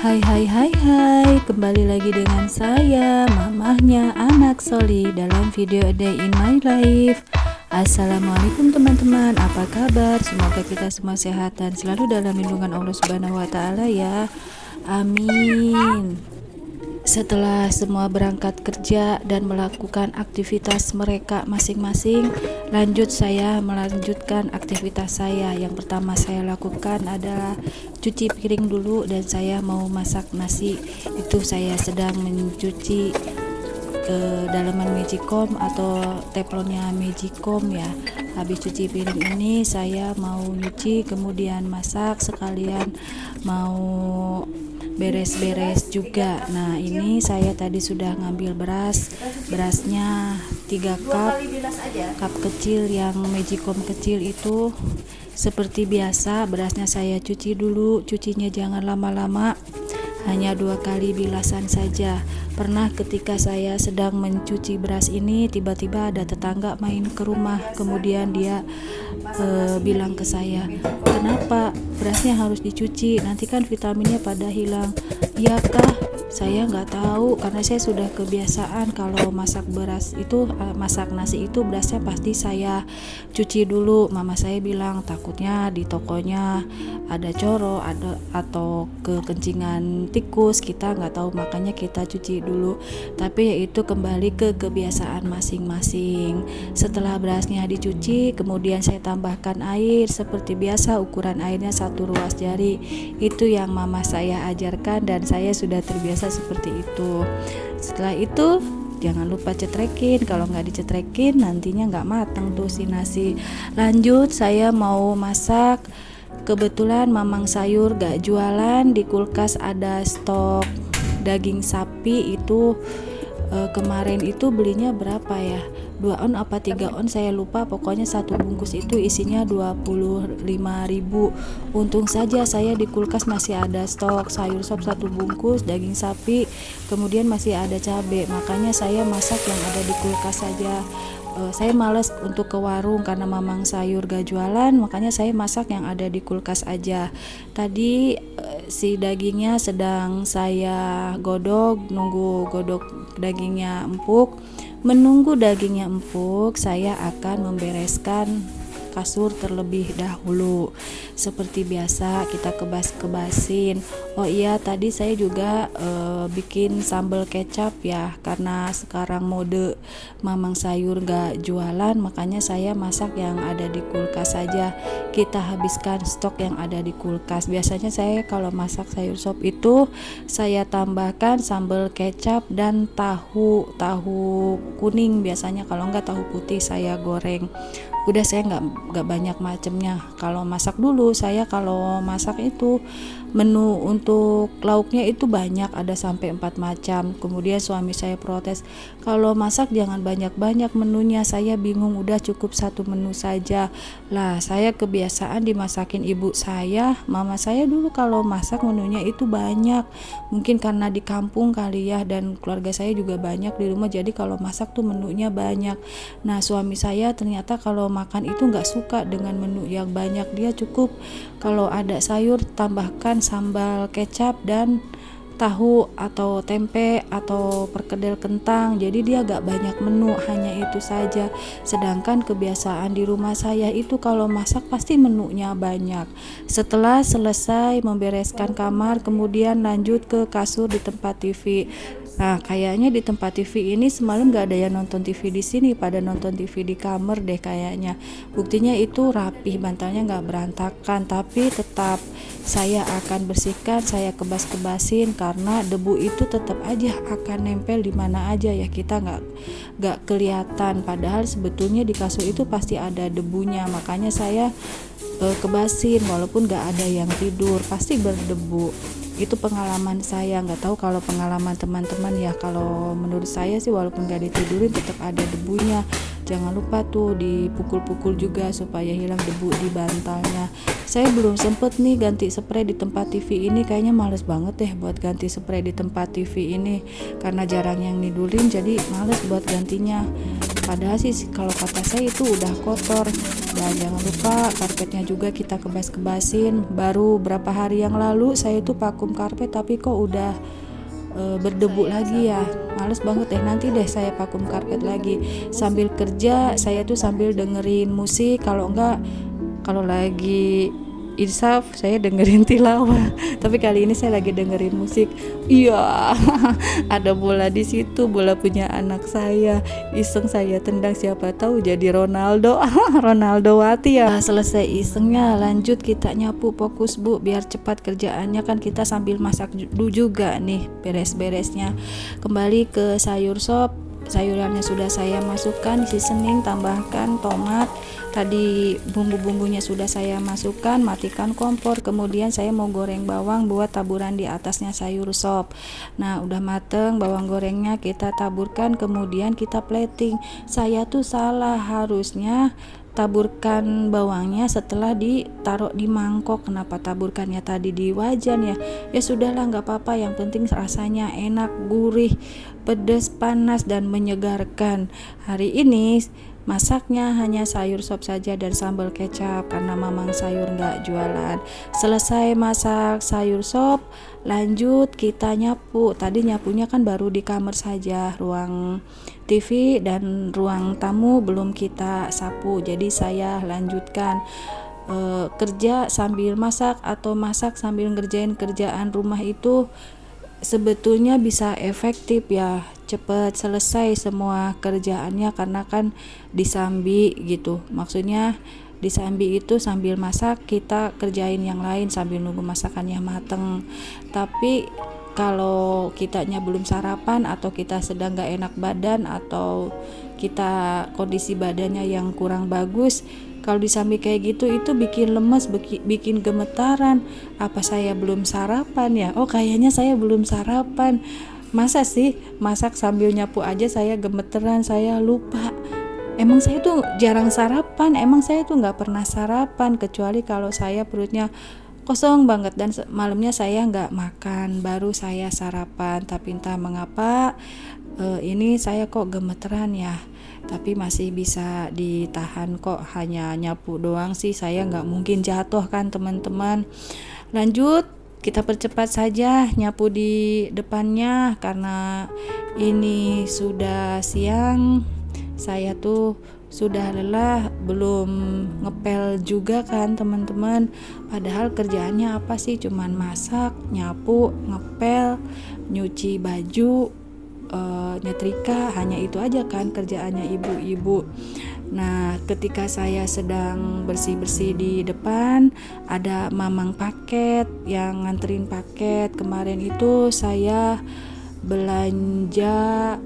Hai hai hai hai, kembali lagi dengan saya, mamahnya anak Soli dalam video A Day in My Life. Assalamualaikum teman-teman, apa kabar? Semoga kita semua sehat dan selalu dalam lindungan Allah Subhanahu wa Ta'ala ya. Amin. Setelah semua berangkat kerja dan melakukan aktivitas mereka masing-masing, saya melanjutkan aktivitas saya. Yang pertama saya lakukan adalah cuci piring dulu dan saya mau masak nasi. Itu saya sedang mencuci dalaman magicom atau teflonnya magicom ya. Habis cuci piring ini saya mau nyuci, kemudian masak, sekalian mau beres-beres juga. Nah, ini saya tadi sudah ngambil berasnya 3 cup kecil yang magicom kecil itu. Seperti biasa, berasnya saya cuci dulu, cucinya jangan lama-lama, hanya 2 kali bilasan saja. Pernah ketika saya sedang mencuci beras ini, tiba-tiba ada tetangga main ke rumah, kemudian dia bilang ke saya, kenapa berasnya harus dicuci, nanti kan vitaminnya pada hilang. Iya kah? Saya nggak tahu, karena saya sudah kebiasaan kalau masak beras itu, masak nasi itu berasnya pasti saya cuci dulu. Mama saya bilang takutnya di tokonya ada coro, atau kekencingan tikus, kita nggak tahu, makanya kita cuci dulu. Tapi yaitu kembali ke kebiasaan masing-masing. Setelah berasnya dicuci, kemudian saya tambahkan air seperti biasa, ukuran airnya 1 ruas jari. Itu yang mama saya ajarkan dan saya sudah terbiasa seperti itu. Setelah itu jangan lupa cetrekin, kalau nggak dicetrekin nantinya nggak matang tuh si nasi. Lanjut saya mau masak. Kebetulan mamang sayur gak jualan, di kulkas ada stok daging sapi itu. Kemarin itu belinya berapa ya, 2 on apa 3 on saya lupa, pokoknya 1 bungkus itu isinya 25.000. Untung saja saya di kulkas masih ada stok sayur sop 1 bungkus, daging sapi, kemudian masih ada cabai, makanya saya masak yang ada di kulkas saja. Saya males untuk ke warung karena mamang sayur gak jualan, makanya saya masak yang ada di kulkas aja. Tadi si dagingnya sedang saya godok, nunggu godok dagingnya empuk. Menunggu dagingnya empuk, saya akan membereskan kasur terlebih dahulu. Seperti biasa kita kebas-kebasin. Oh iya, tadi saya juga bikin sambal kecap ya, karena sekarang mode mamang sayur gak jualan, makanya saya masak yang ada di kulkas saja. Kita habiskan stok yang ada di kulkas. Biasanya saya kalau masak sayur sop itu saya tambahkan sambal kecap dan tahu kuning, biasanya kalau enggak tahu putih saya goreng. Udah, saya nggak banyak macamnya. Kalau masak dulu, saya kalau masak itu menu untuk lauknya itu banyak, ada sampai 4 macam. Kemudian suami saya protes, kalau masak jangan banyak-banyak menunya, saya bingung, udah cukup 1 menu saja. Lah, saya kebiasaan dimasakin ibu saya, mama saya dulu kalau masak menunya itu banyak. Mungkin karena di kampung kali ya, dan keluarga saya juga banyak di rumah, jadi kalau masak tuh menunya banyak. Nah, suami saya ternyata kalau makan itu nggak suka dengan menu yang banyak, dia cukup kalau ada sayur tambahkan sambal kecap dan tahu atau tempe atau perkedel kentang, jadi dia gak banyak menu, hanya itu saja. Sedangkan kebiasaan di rumah saya itu kalau masak pasti menunya banyak. Setelah selesai membereskan kamar, kemudian lanjut ke kasur di tempat TV. Nah, kayaknya di tempat TV ini semalam gak ada yang nonton TV di sini, pada nonton TV di kamar deh kayaknya. Buktinya itu rapi, bantalnya gak berantakan, tapi tetap saya akan bersihkan, saya kebas-kebasin, karena debu itu tetap aja akan nempel di mana aja ya, kita nggak kelihatan, padahal sebetulnya di kasur itu pasti ada debunya. Makanya saya kebasin, walaupun nggak ada yang tidur pasti berdebu. Itu pengalaman saya, nggak tahu kalau pengalaman teman-teman ya. Kalau menurut saya sih walaupun nggak ditidurin tetap ada debunya. jangan lupa tuh dipukul-pukul juga supaya hilang debu di bantalnya. Saya belum sempet nih ganti spray di tempat TV ini, kayaknya males banget deh buat ganti spray di tempat TV ini karena jarang yang nidulin, jadi males buat gantinya. Padahal sih kalau kata saya itu udah kotor. Dan jangan lupa karpetnya juga kita kebas-kebasin. Baru berapa hari yang lalu saya itu vakum karpet tapi kok udah berdebu lagi ya. Males banget deh, nanti deh saya vakum karpet lagi. Sambil kerja saya tuh sambil dengerin musik, kalau lagi insaf saya dengerin tilawah. Tapi kali ini saya lagi dengerin musik. Iya, ada bola di situ, bola punya anak saya. Iseng saya tendang, siapa tahu jadi Ronaldo. Ronaldo Wati ya. Selesai isengnya, lanjut kita nyapu. Fokus Bu, biar cepat kerjaannya, kan kita sambil masak juga nih beres-beresnya. Kembali ke sayur sop. Sayurannya sudah saya masukkan, seasoning, tambahkan tomat. Tadi bumbu-bumbunya sudah saya masukkan, matikan kompor. Kemudian saya mau goreng bawang buat taburan di atasnya sayur sop. Nah, udah mateng bawang gorengnya, kita taburkan, kemudian kita plating. Saya tuh salah, harusnya taburkan bawangnya setelah ditaruh di mangkok. Kenapa taburkannya tadi di wajan ya? Ya sudahlah, nggak apa-apa, yang penting rasanya enak, gurih, pedas, panas, dan menyegarkan. Hari ini masaknya hanya sayur sop saja dan sambal kecap karena mamang sayur nggak jualan. Selesai masak sayur sop, lanjut kita nyapu. Tadi nyapunya kan baru di kamar saja, ruang TV dan ruang tamu belum kita sapu. Jadi saya lanjutkan kerja sambil masak atau masak sambil ngerjain kerjaan rumah itu sebetulnya bisa efektif ya, cepat selesai semua kerjaannya karena kan disambi gitu. Maksudnya disambi itu sambil masak kita kerjain yang lain sambil nunggu masakannya mateng. Tapi kalau kitanya belum sarapan atau kita sedang gak enak badan atau kita kondisi badannya yang kurang bagus, kalau disambi kayak gitu itu bikin lemes, bikin gemetaran. Apa saya belum sarapan ya? Oh, kayaknya saya belum sarapan. Masa sih masak sambil nyapu aja saya gemeteran, saya lupa. Emang saya tuh jarang sarapan, emang saya tuh nggak pernah sarapan kecuali kalau saya perutnya kosong banget dan malamnya saya nggak makan, baru saya sarapan. Tapi entah mengapa ini saya kok gemeteran ya. Tapi masih bisa ditahan kok, hanya nyapu doang sih, saya nggak mungkin jatuh kan teman-teman. Lanjut, kita percepat saja nyapu di depannya karena ini sudah siang. Saya tuh sudah lelah, belum ngepel juga kan teman-teman. Padahal kerjaannya apa sih, cuman masak, nyapu, ngepel, nyuci baju, nyetrika, hanya itu aja kan kerjaannya ibu-ibu. Nah, ketika saya sedang bersih-bersih di depan, ada mamang paket yang nganterin paket. Kemarin itu saya belanja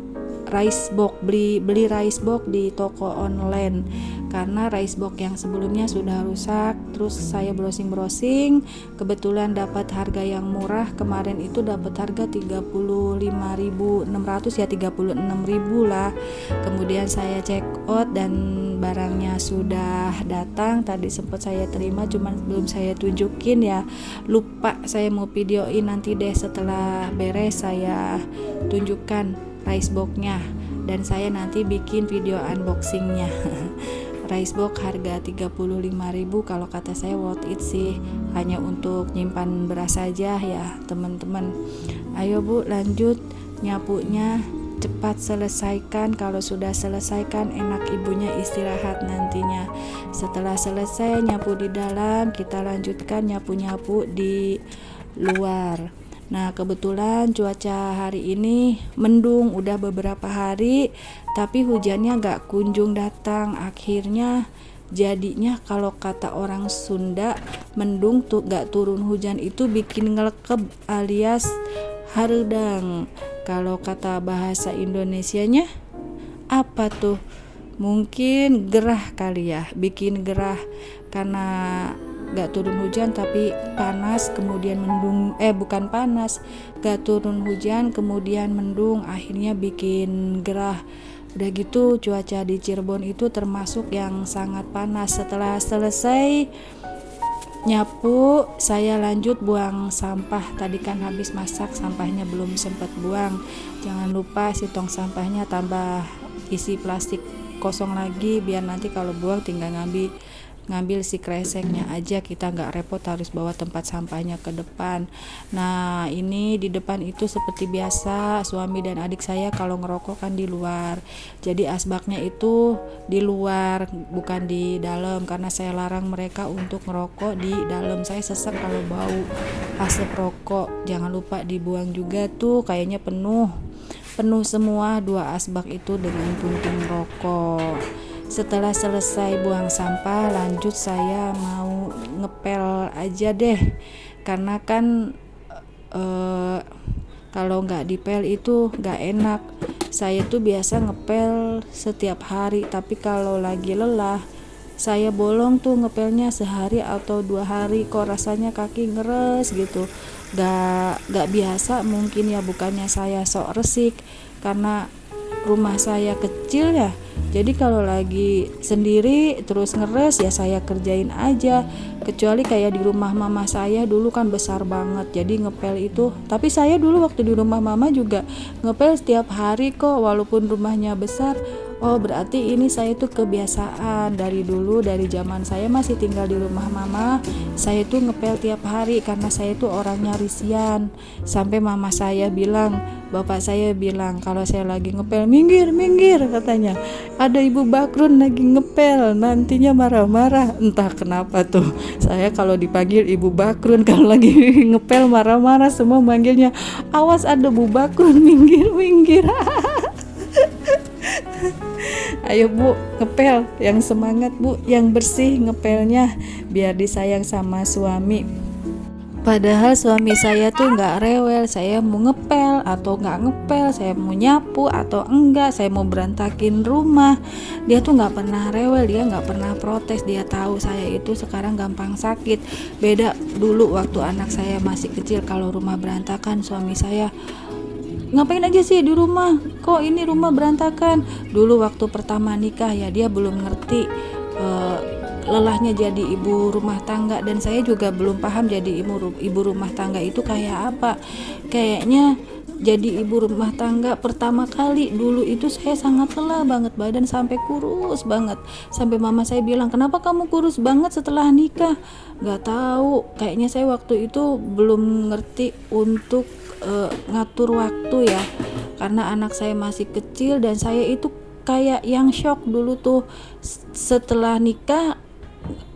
rice box, beli rice box di toko online karena rice box yang sebelumnya sudah rusak. Terus saya browsing, kebetulan dapat harga yang murah. Kemarin itu dapat harga 35.600 ya, 36.000 lah. Kemudian saya check out dan barangnya sudah datang. Tadi sempat saya terima, cuman belum saya tunjukin ya, lupa saya mau videoin. Nanti deh setelah beres saya tunjukkan rice box-nya dan saya nanti bikin video unboxing-nya. Rice box harga 35.000, kalau kata saya worth it sih, hanya untuk nyimpan beras saja ya teman-teman. Ayo Bu, lanjut nyapunya, cepat selesaikan. Kalau sudah selesaikan enak ibunya istirahat nantinya. Setelah selesai nyapu di dalam, kita lanjutkan nyapu-nyapu di luar. Nah, kebetulan cuaca hari ini mendung udah beberapa hari, tapi hujannya gak kunjung datang. Akhirnya jadinya kalau kata orang Sunda, mendung tuh gak turun hujan itu bikin ngelekeb alias hareudang. Kalau kata bahasa Indonesianya apa tuh? Mungkin gerah kali ya, bikin gerah karena gak turun hujan tapi panas kemudian mendung, bukan panas, gak turun hujan kemudian mendung, akhirnya bikin gerah. Udah gitu cuaca di Cirebon itu termasuk yang sangat panas. Setelah selesai nyapu, saya lanjut buang sampah. Tadi kan habis masak, sampahnya belum sempat buang. Jangan lupa si tong sampahnya tambah isi plastik kosong lagi, biar nanti kalau buang tinggal ngambil si kreseknya aja, kita nggak repot harus bawa tempat sampahnya ke depan. Nah ini di depan itu seperti biasa suami dan adik saya kalau ngerokok kan di luar, jadi asbaknya itu di luar bukan di dalam, karena saya larang mereka untuk ngerokok di dalam. Saya sesek kalau bau asap rokok. Jangan lupa dibuang juga tuh, kayaknya penuh semua 2 asbak itu dengan puntung rokok. Setelah selesai buang sampah, lanjut saya mau ngepel aja deh, karena kan kalau nggak dipel itu nggak enak. Saya tuh biasa ngepel setiap hari, tapi kalau lagi lelah saya bolong tuh ngepelnya sehari atau 2 hari, kok rasanya kaki ngeres gitu, gak biasa. Mungkin ya bukannya saya sok resik, karena rumah saya kecil ya, jadi kalau lagi sendiri terus ngeres ya saya kerjain aja. Kecuali kayak di rumah mama saya dulu kan besar banget, jadi ngepel itu, tapi saya dulu waktu di rumah mama juga ngepel setiap hari kok, walaupun rumahnya besar. Oh berarti ini saya tuh kebiasaan dari dulu, dari zaman saya masih tinggal di rumah mama, saya tuh ngepel tiap hari karena saya tuh orangnya risian. Sampai mama saya bilang, bapak saya bilang kalau saya lagi ngepel, minggir katanya, ada ibu Bakrun lagi ngepel, nantinya marah-marah. Entah kenapa tuh saya kalau dipanggil ibu Bakrun, kalau lagi ngepel marah-marah, semua manggilnya, awas ada bu Bakrun, minggir. Ayo bu, ngepel yang semangat bu, yang bersih ngepelnya, biar disayang sama suami. Padahal suami saya tuh nggak rewel, saya mau ngepel atau nggak ngepel, saya mau nyapu atau enggak, saya mau berantakin rumah, dia tuh nggak pernah rewel, dia nggak pernah protes. Dia tahu saya itu sekarang gampang sakit. Beda dulu waktu anak saya masih kecil, kalau rumah berantakan suami saya, ngapain aja sih di rumah, kok ini rumah berantakan. Dulu waktu pertama nikah ya, dia belum ngerti lelahnya jadi ibu rumah tangga, dan saya juga belum paham jadi ibu rumah tangga itu kayak apa. Kayaknya jadi ibu rumah tangga pertama kali dulu itu saya sangat lelah banget, badan sampai kurus banget, sampai mama saya bilang, kenapa kamu kurus banget setelah nikah? Gak tahu, kayaknya saya waktu itu belum ngerti untuk ngatur waktu ya, karena anak saya masih kecil, dan saya itu kayak yang shock dulu tuh setelah nikah,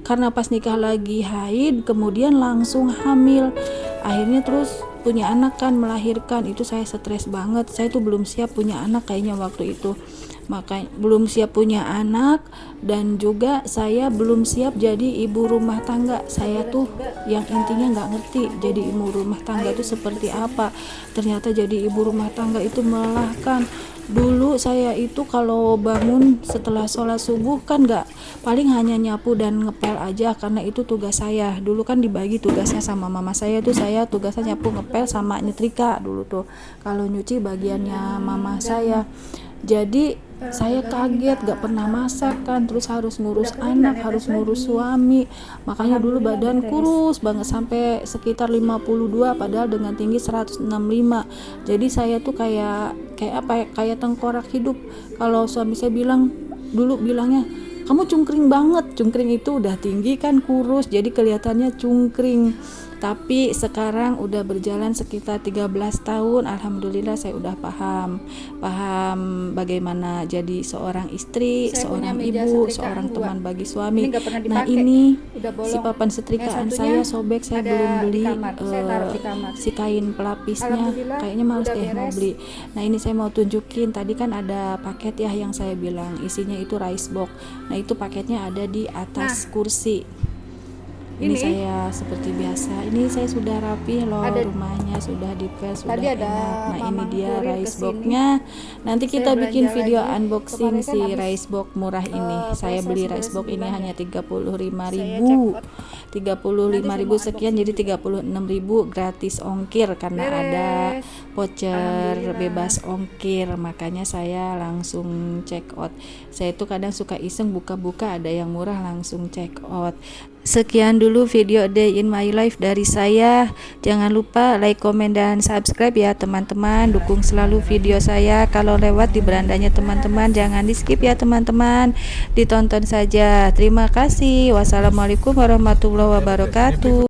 karena pas nikah lagi haid, kemudian langsung hamil, akhirnya terus punya anak kan, melahirkan. Itu saya stres banget, saya tuh belum siap punya anak kayaknya waktu itu, makanya belum siap punya anak, dan juga saya belum siap jadi ibu rumah tangga. Saya tuh yang intinya nggak ngerti jadi ibu rumah tangga itu seperti apa. Ternyata jadi ibu rumah tangga itu melelahkan. Dulu saya itu kalau bangun setelah sholat subuh kan nggak, paling hanya nyapu dan ngepel aja, karena itu tugas saya. Dulu kan dibagi tugasnya sama mama saya tuh, saya tugasnya nyapu, ngepel, sama nyetrika dulu tuh. Kalau nyuci bagiannya mama saya. Jadi saya kaget, gak pernah masak kan, terus harus ngurus anak, harus ngurus suami. Makanya dulu badan kurus banget, sampai sekitar 52, padahal dengan tinggi 165. Jadi saya tuh kayak apa ya, kayak tengkorak hidup. Kalau suami saya bilang, dulu bilangnya, kamu cungkring banget. Cungkring itu udah tinggi kan, kurus, jadi kelihatannya cungkring. Tapi sekarang udah berjalan sekitar 13 tahun, alhamdulillah saya udah paham bagaimana jadi seorang istri, seorang ibu, seorang teman bagi suami. Nah ini si papan setrikaan saya sobek, saya belum beli si kain pelapisnya, kayaknya males deh mau beli. Nah ini saya mau tunjukin, tadi kan ada paket ya yang saya bilang isinya itu rice box. Nah itu paketnya ada di atas kursi. Ini saya seperti biasa. Ini saya sudah rapi loh, rumahnya sudah dipel, sudah enak. Nah ini dia rice box-nya. Nanti kita bikin video unboxing si rice box murah ini. Saya beli rice box ini hanya 35.000. 35.000 sekian, jadi 36.000 gratis ongkir karena ada voucher bebas ongkir. Makanya saya langsung check out. Saya itu kadang suka iseng buka-buka, ada yang murah langsung check out. Sekian dulu video day in my life dari saya. Jangan lupa like, komen, dan subscribe ya teman-teman. Dukung selalu video saya. Kalau lewat di berandanya teman-teman, jangan di skip ya teman-teman, ditonton saja. Terima kasih. Wassalamualaikum warahmatullahi wabarakatuh.